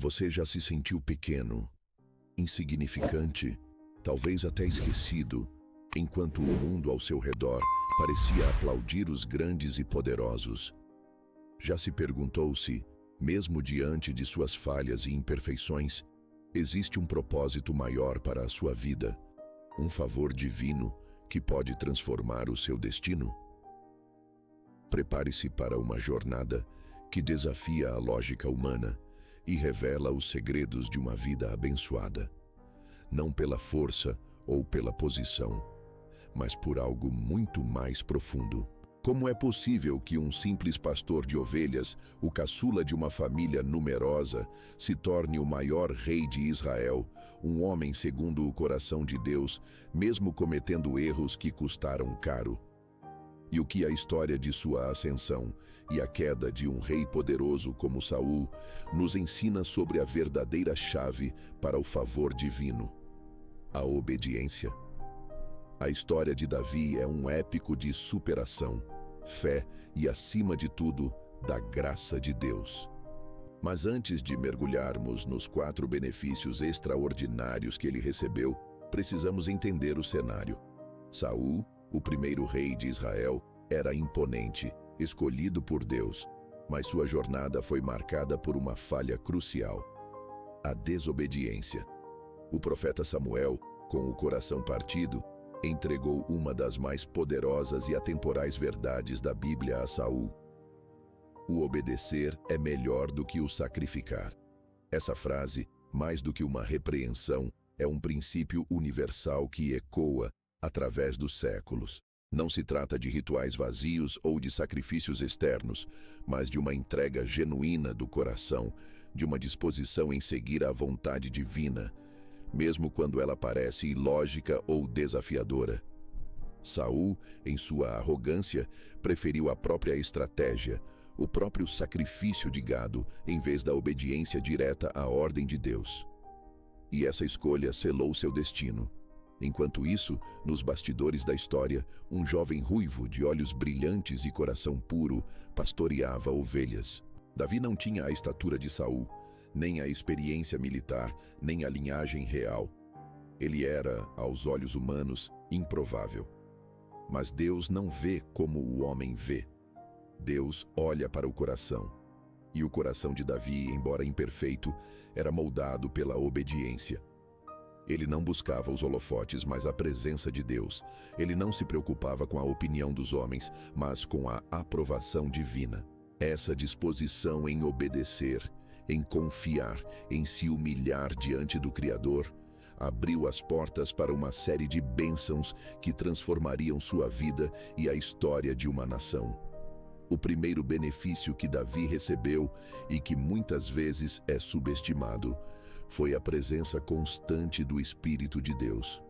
Você já se sentiu pequeno, insignificante, talvez até esquecido, enquanto o mundo ao seu redor parecia aplaudir os grandes e poderosos? Já se perguntou se, mesmo diante de suas falhas e imperfeições, existe um propósito maior para a sua vida, um favor divino que pode transformar o seu destino? Prepare-se para uma jornada que desafia a lógica humana e revela os segredos de uma vida abençoada, não pela força ou pela posição, mas por algo muito mais profundo. Como é possível que um simples pastor de ovelhas, o caçula de uma família numerosa, se torne o maior rei de Israel, um homem segundo o coração de Deus, mesmo cometendo erros que custaram caro? E o que a história de sua ascensão e a queda de um rei poderoso como Saul nos ensina sobre a verdadeira chave para o favor divino? A obediência. A história de Davi é um épico de superação, fé e, acima de tudo, da graça de Deus. Mas antes de mergulharmos nos 4 benefícios extraordinários que ele recebeu, precisamos entender o cenário. Saul, o primeiro rei de Israel, era imponente, escolhido por Deus, mas sua jornada foi marcada por uma falha crucial: a desobediência. O profeta Samuel, com o coração partido, entregou uma das mais poderosas e atemporais verdades da Bíblia a Saul: o obedecer é melhor do que o sacrificar. Essa frase, mais do que uma repreensão, é um princípio universal que ecoa através dos séculos. Não se trata de rituais vazios ou de sacrifícios externos, mas de uma entrega genuína do coração, de uma disposição em seguir a vontade divina, mesmo quando ela parece ilógica ou desafiadora. Saul, em sua arrogância, preferiu a própria estratégia, o próprio sacrifício de gado, em vez da obediência direta à ordem de Deus. E essa escolha selou seu destino. Enquanto isso, nos bastidores da história, um jovem ruivo de olhos brilhantes e coração puro pastoreava ovelhas. Davi não tinha a estatura de Saul, nem a experiência militar, nem a linhagem real. Ele era, aos olhos humanos, improvável. Mas Deus não vê como o homem vê. Deus olha para o coração. E o coração de Davi, embora imperfeito, era moldado pela obediência. Ele não buscava os holofotes, mas a presença de Deus. Ele não se preocupava com a opinião dos homens, mas com a aprovação divina. Essa disposição em obedecer, em confiar, em se humilhar diante do Criador, abriu as portas para uma série de bênçãos que transformariam sua vida e a história de uma nação. O primeiro benefício que Davi recebeu, e que muitas vezes é subestimado, foi a presença constante do Espírito de Deus.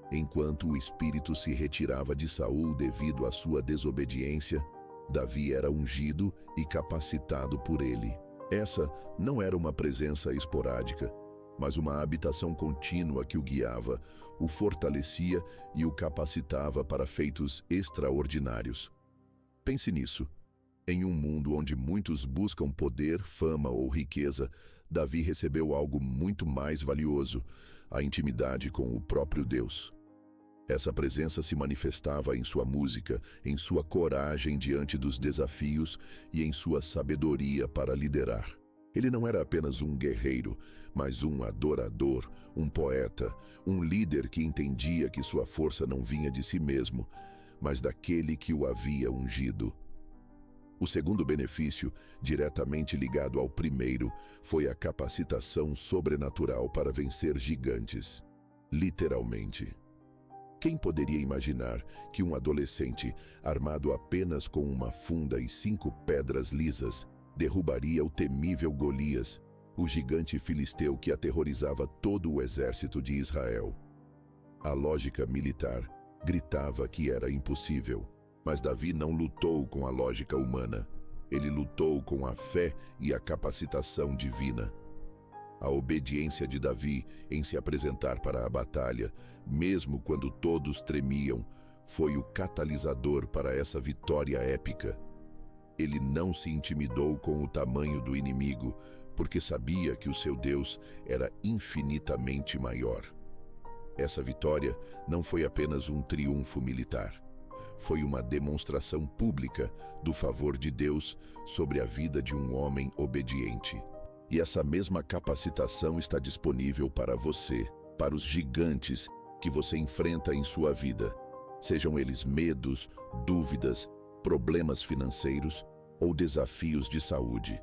Enquanto o Espírito se retirava de Saul devido à sua desobediência, Davi era ungido e capacitado por ele. Essa não era uma presença esporádica, mas uma habitação contínua que o guiava, o fortalecia e o capacitava para feitos extraordinários. Pense nisso. Em um mundo onde muitos buscam poder, fama ou riqueza, Davi recebeu algo muito mais valioso: a intimidade com o próprio Deus. Essa presença se manifestava em sua música, em sua coragem diante dos desafios e em sua sabedoria para liderar. Ele não era apenas um guerreiro, mas um adorador, um poeta, um líder que entendia que sua força não vinha de si mesmo, mas daquele que o havia ungido. O segundo benefício, diretamente ligado ao primeiro, foi a capacitação sobrenatural para vencer gigantes. Literalmente. Quem poderia imaginar que um adolescente, armado apenas com uma funda e 5 pedras lisas, derrubaria o temível Golias, o gigante filisteu que aterrorizava todo o exército de Israel? A lógica militar gritava que era impossível. Mas Davi não lutou com a lógica humana. Ele lutou com a fé e a capacitação divina. A obediência de Davi em se apresentar para a batalha, mesmo quando todos tremiam, foi o catalisador para essa vitória épica. Ele não se intimidou com o tamanho do inimigo, porque sabia que o seu Deus era infinitamente maior. Essa vitória não foi apenas um triunfo militar. Foi uma demonstração pública do favor de Deus sobre a vida de um homem obediente. E essa mesma capacitação está disponível para você, para os gigantes que você enfrenta em sua vida, sejam eles medos, dúvidas, problemas financeiros ou desafios de saúde.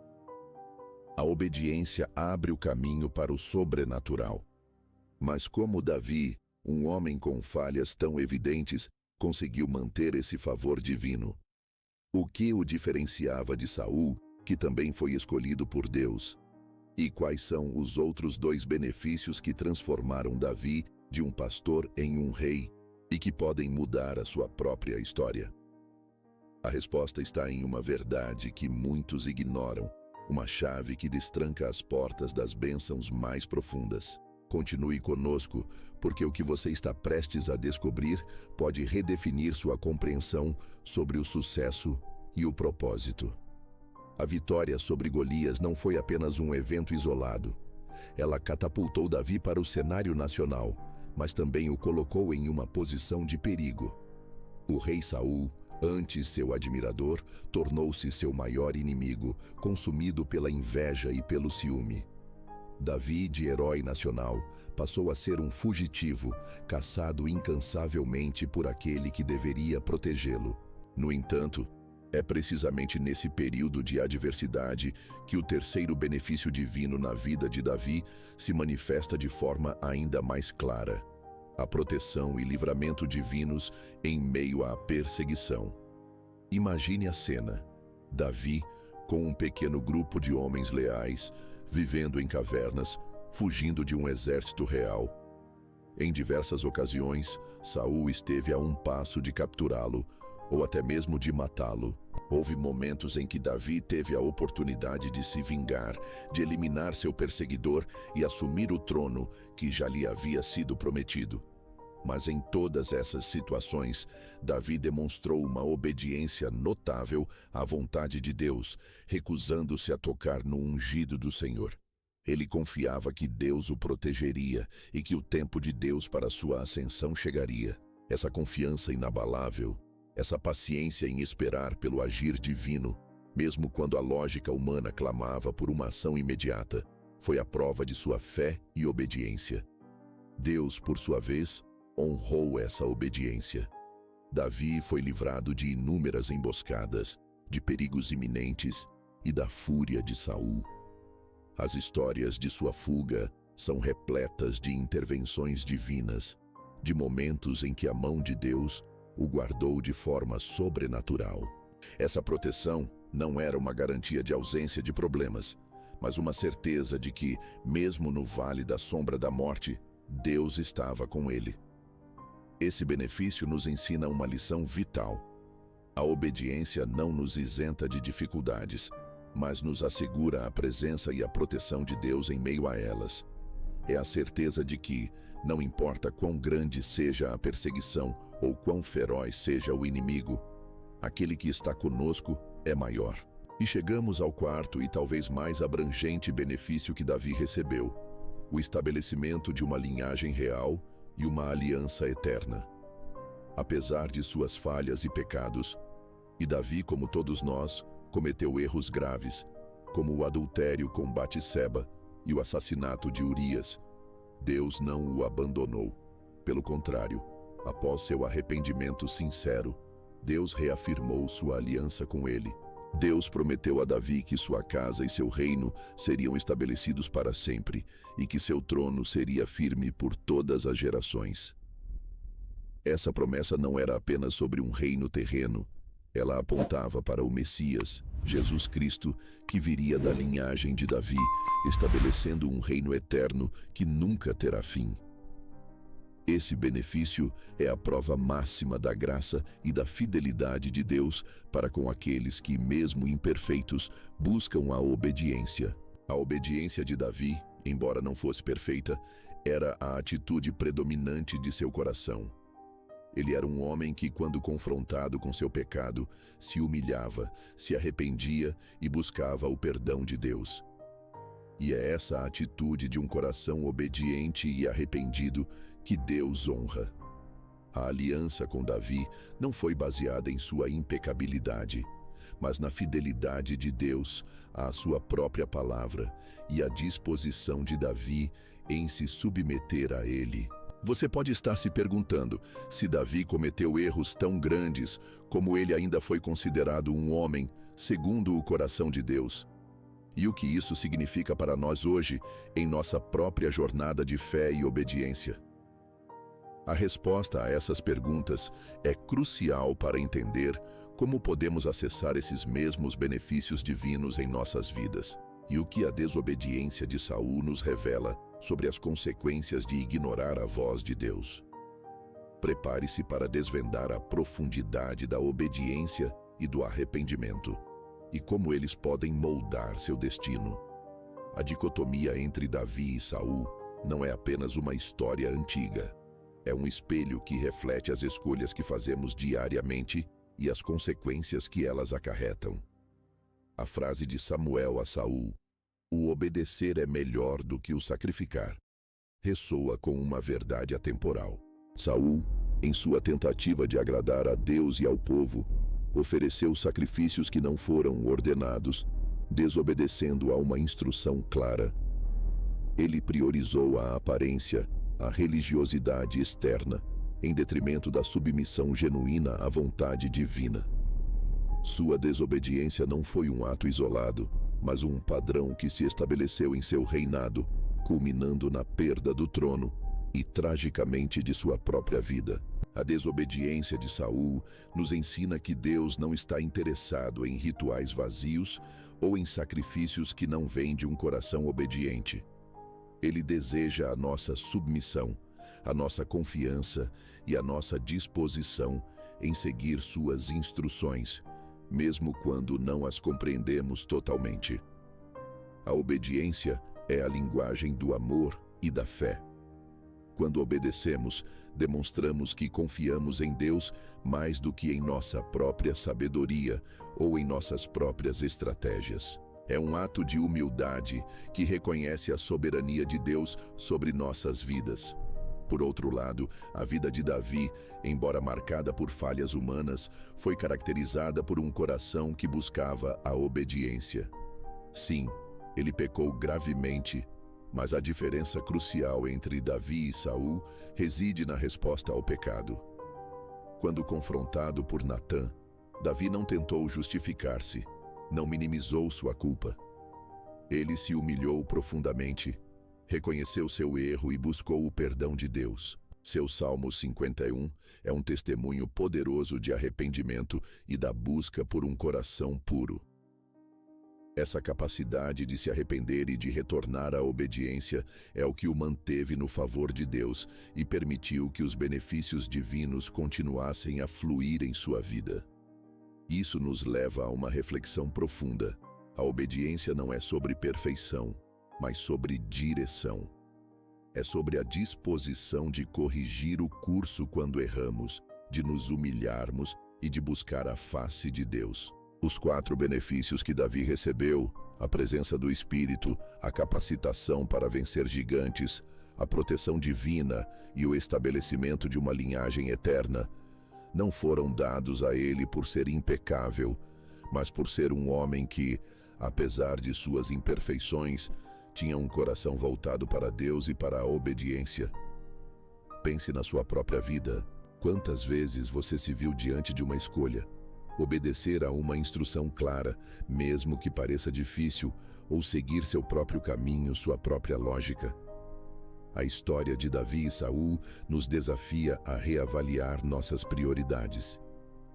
A obediência abre o caminho para o sobrenatural. Mas como Davi, um homem com falhas tão evidentes, conseguiu manter esse favor divino? O que o diferenciava de Saul, que também foi escolhido por Deus? E quais são os outros 2 benefícios que transformaram Davi de um pastor em um rei e que podem mudar a sua própria história? A resposta está em uma verdade que muitos ignoram, uma chave que destranca as portas das bênçãos mais profundas. Continue conosco, porque o que você está prestes a descobrir pode redefinir sua compreensão sobre o sucesso e o propósito. A vitória sobre Golias não foi apenas um evento isolado. Ela catapultou Davi para o cenário nacional, mas também o colocou em uma posição de perigo. O rei Saul, antes seu admirador, tornou-se seu maior inimigo, consumido pela inveja e pelo ciúme. Davi, de herói nacional, passou a ser um fugitivo, caçado incansavelmente por aquele que deveria protegê-lo. No entanto, é precisamente nesse período de adversidade que o terceiro benefício divino na vida de Davi se manifesta de forma ainda mais clara: a proteção e livramento divinos em meio à perseguição. Imagine a cena: Davi, com um pequeno grupo de homens leais, vivendo em cavernas, fugindo de um exército real. Em diversas ocasiões, Saul esteve a um passo de capturá-lo, ou até mesmo de matá-lo. Houve momentos em que Davi teve a oportunidade de se vingar, de eliminar seu perseguidor e assumir o trono que já lhe havia sido prometido. Mas em todas essas situações, Davi demonstrou uma obediência notável à vontade de Deus, recusando-se a tocar no ungido do Senhor. Ele confiava que Deus o protegeria e que o tempo de Deus para sua ascensão chegaria. Essa confiança inabalável, essa paciência em esperar pelo agir divino, mesmo quando a lógica humana clamava por uma ação imediata, foi a prova de sua fé e obediência. Deus, por sua vez, honrou essa obediência. Davi foi livrado de inúmeras emboscadas, de perigos iminentes e da fúria de Saul. As histórias de sua fuga são repletas de intervenções divinas, de momentos em que a mão de Deus o guardou de forma sobrenatural. Essa proteção não era uma garantia de ausência de problemas, mas uma certeza de que, mesmo no vale da sombra da morte, Deus estava com ele. Esse benefício nos ensina uma lição vital. A obediência não nos isenta de dificuldades, mas nos assegura a presença e a proteção de Deus em meio a elas. É a certeza de que, não importa quão grande seja a perseguição ou quão feroz seja o inimigo, aquele que está conosco é maior. E chegamos ao quarto e talvez mais abrangente benefício que Davi recebeu: o estabelecimento de uma linhagem real e uma aliança eterna. Apesar de suas falhas e pecados, e Davi, como todos nós, cometeu erros graves, como o adultério com Batseba e o assassinato de Urias, Deus não o abandonou. Pelo contrário, após seu arrependimento sincero, Deus reafirmou sua aliança com ele. Deus prometeu a Davi que sua casa e seu reino seriam estabelecidos para sempre e que seu trono seria firme por todas as gerações. Essa promessa não era apenas sobre um reino terreno, ela apontava para o Messias, Jesus Cristo, que viria da linhagem de Davi, estabelecendo um reino eterno que nunca terá fim. Esse benefício é a prova máxima da graça e da fidelidade de Deus para com aqueles que, mesmo imperfeitos, buscam a obediência. A obediência de Davi, embora não fosse perfeita, era a atitude predominante de seu coração. Ele era um homem que, quando confrontado com seu pecado, se humilhava, se arrependia e buscava o perdão de Deus. E é essa atitude de um coração obediente e arrependido que Deus honra. A aliança com Davi não foi baseada em sua impecabilidade, mas na fidelidade de Deus à sua própria palavra e a disposição de Davi em se submeter a ele. Você pode estar se perguntando se Davi cometeu erros tão grandes como ele ainda foi considerado um homem segundo o coração de Deus. E o que isso significa para nós hoje em nossa própria jornada de fé e obediência? A resposta a essas perguntas é crucial para entender como podemos acessar esses mesmos benefícios divinos em nossas vidas e o que a desobediência de Saul nos revela sobre as consequências de ignorar a voz de Deus. Prepare-se para desvendar a profundidade da obediência e do arrependimento e como eles podem moldar seu destino. A dicotomia entre Davi e Saul não é apenas uma história antiga. É um espelho que reflete as escolhas que fazemos diariamente e as consequências que elas acarretam. A frase de Samuel a Saul, "O obedecer é melhor do que o sacrificar", ressoa com uma verdade atemporal. Saul, em sua tentativa de agradar a Deus e ao povo, ofereceu sacrifícios que não foram ordenados, desobedecendo a uma instrução clara. Ele priorizou a aparência, a religiosidade externa, em detrimento da submissão genuína à vontade divina. Sua desobediência não foi um ato isolado, mas um padrão que se estabeleceu em seu reinado, culminando na perda do trono e, tragicamente, de sua própria vida. A desobediência de Saul nos ensina que Deus não está interessado em rituais vazios ou em sacrifícios que não vêm de um coração obediente. Ele deseja a nossa submissão, a nossa confiança e a nossa disposição em seguir suas instruções, mesmo quando não as compreendemos totalmente. A obediência é a linguagem do amor e da fé. Quando obedecemos, demonstramos que confiamos em Deus mais do que em nossa própria sabedoria ou em nossas próprias estratégias. É um ato de humildade que reconhece a soberania de Deus sobre nossas vidas. Por outro lado, a vida de Davi, embora marcada por falhas humanas, foi caracterizada por um coração que buscava a obediência. Sim, ele pecou gravemente, mas a diferença crucial entre Davi e Saul reside na resposta ao pecado. Quando confrontado por Natã, Davi não tentou justificar-se, não minimizou sua culpa. Ele se humilhou profundamente, reconheceu seu erro e buscou o perdão de Deus. Seu Salmo 51 é um testemunho poderoso de arrependimento e da busca por um coração puro. Essa capacidade de se arrepender e de retornar à obediência é o que o manteve no favor de Deus e permitiu que os benefícios divinos continuassem a fluir em sua vida. Isso nos leva a uma reflexão profunda. A obediência não é sobre perfeição, mas sobre direção. É sobre a disposição de corrigir o curso quando erramos, de nos humilharmos e de buscar a face de Deus. Os 4 benefícios que Davi recebeu, a presença do Espírito, a capacitação para vencer gigantes, a proteção divina e o estabelecimento de uma linhagem eterna, não foram dados a ele por ser impecável, mas por ser um homem que, apesar de suas imperfeições, tinha um coração voltado para Deus e para a obediência. Pense na sua própria vida. Quantas vezes você se viu diante de uma escolha? Obedecer a uma instrução clara, mesmo que pareça difícil, ou seguir seu próprio caminho, sua própria lógica? A história de Davi e Saul nos desafia a reavaliar nossas prioridades.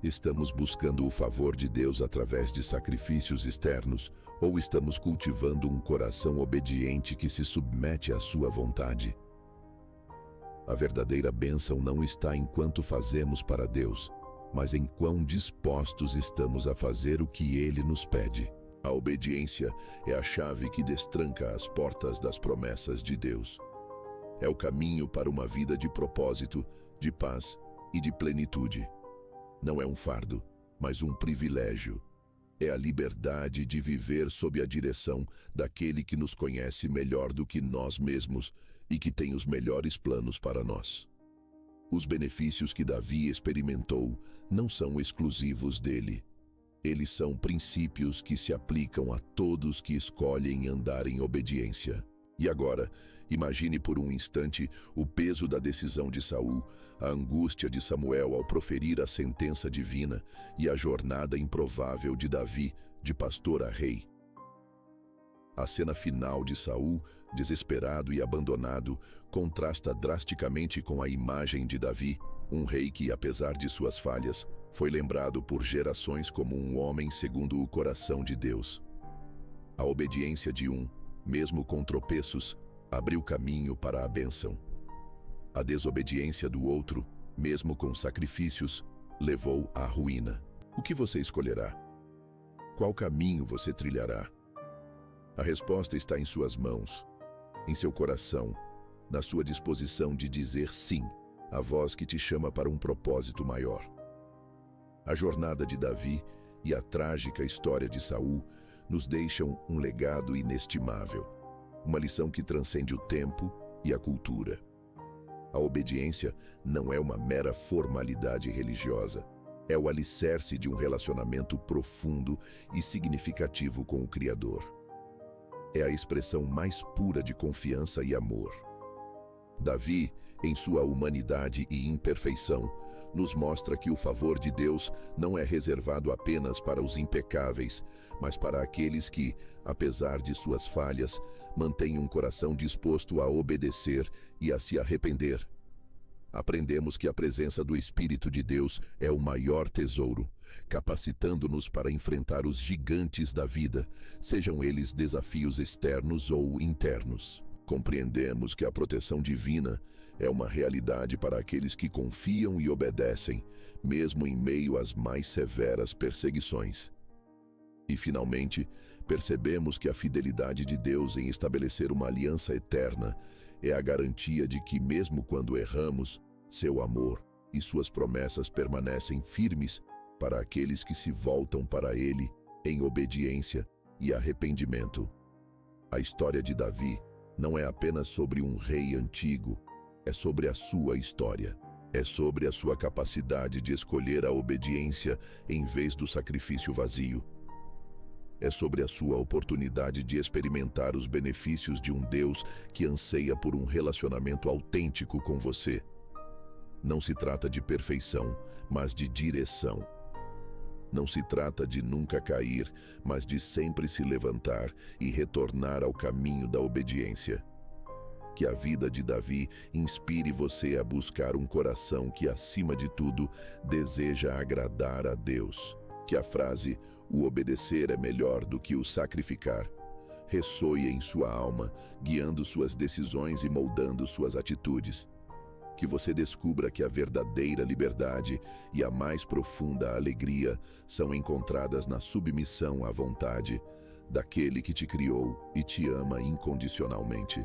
Estamos buscando o favor de Deus através de sacrifícios externos, ou estamos cultivando um coração obediente que se submete à sua vontade? A verdadeira bênção não está em quanto fazemos para Deus, mas em quão dispostos estamos a fazer o que Ele nos pede. A obediência é a chave que destranca as portas das promessas de Deus. É o caminho para uma vida de propósito, de paz e de plenitude. Não é um fardo, mas um privilégio. É a liberdade de viver sob a direção daquele que nos conhece melhor do que nós mesmos e que tem os melhores planos para nós. Os benefícios que Davi experimentou não são exclusivos dele. Eles são princípios que se aplicam a todos que escolhem andar em obediência. E agora, imagine por um instante o peso da decisão de Saul, a angústia de Samuel ao proferir a sentença divina e a jornada improvável de Davi, de pastor a rei. A cena final de Saul, desesperado e abandonado, contrasta drasticamente com a imagem de Davi, um rei que, apesar de suas falhas, foi lembrado por gerações como um homem segundo o coração de Deus. A obediência de um, mesmo com tropeços, abriu caminho para a bênção. A desobediência do outro, mesmo com sacrifícios, levou à ruína. O que você escolherá? Qual caminho você trilhará? A resposta está em suas mãos, em seu coração, na sua disposição de dizer sim à voz que te chama para um propósito maior. A jornada de Davi e a trágica história de Saul nos deixam um legado inestimável, uma lição que transcende o tempo e a cultura. A obediência não é uma mera formalidade religiosa, é o alicerce de um relacionamento profundo e significativo com o Criador. É a expressão mais pura de confiança e amor. Davi, em sua humanidade e imperfeição, nos mostra que o favor de Deus não é reservado apenas para os impecáveis, mas para aqueles que, apesar de suas falhas, mantêm um coração disposto a obedecer e a se arrepender. Aprendemos que a presença do Espírito de Deus é o maior tesouro, capacitando-nos para enfrentar os gigantes da vida, sejam eles desafios externos ou internos. Compreendemos que a proteção divina é uma realidade para aqueles que confiam e obedecem, mesmo em meio às mais severas perseguições. E, finalmente, percebemos que a fidelidade de Deus em estabelecer uma aliança eterna é a garantia de que, mesmo quando erramos, seu amor e suas promessas permanecem firmes para aqueles que se voltam para Ele em obediência e arrependimento. A história de Davi não é apenas sobre um rei antigo, é sobre a sua história. É sobre a sua capacidade de escolher a obediência em vez do sacrifício vazio. É sobre a sua oportunidade de experimentar os benefícios de um Deus que anseia por um relacionamento autêntico com você. Não se trata de perfeição, mas de direção. Não se trata de nunca cair, mas de sempre se levantar e retornar ao caminho da obediência. Que a vida de Davi inspire você a buscar um coração que, acima de tudo, deseja agradar a Deus. Que a frase, o obedecer é melhor do que o sacrificar, ressoe em sua alma, guiando suas decisões e moldando suas atitudes. Que você descubra que a verdadeira liberdade e a mais profunda alegria são encontradas na submissão à vontade daquele que te criou e te ama incondicionalmente.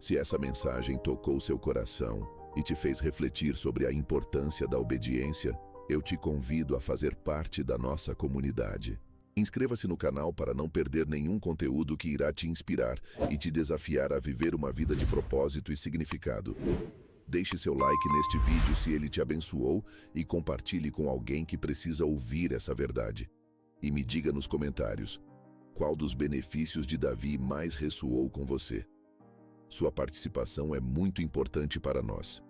Se essa mensagem tocou seu coração e te fez refletir sobre a importância da obediência, eu te convido a fazer parte da nossa comunidade. Inscreva-se no canal para não perder nenhum conteúdo que irá te inspirar e te desafiar a viver uma vida de propósito e significado. Deixe seu like neste vídeo se ele te abençoou e compartilhe com alguém que precisa ouvir essa verdade. E me diga nos comentários, qual dos benefícios de Davi mais ressoou com você? Sua participação é muito importante para nós.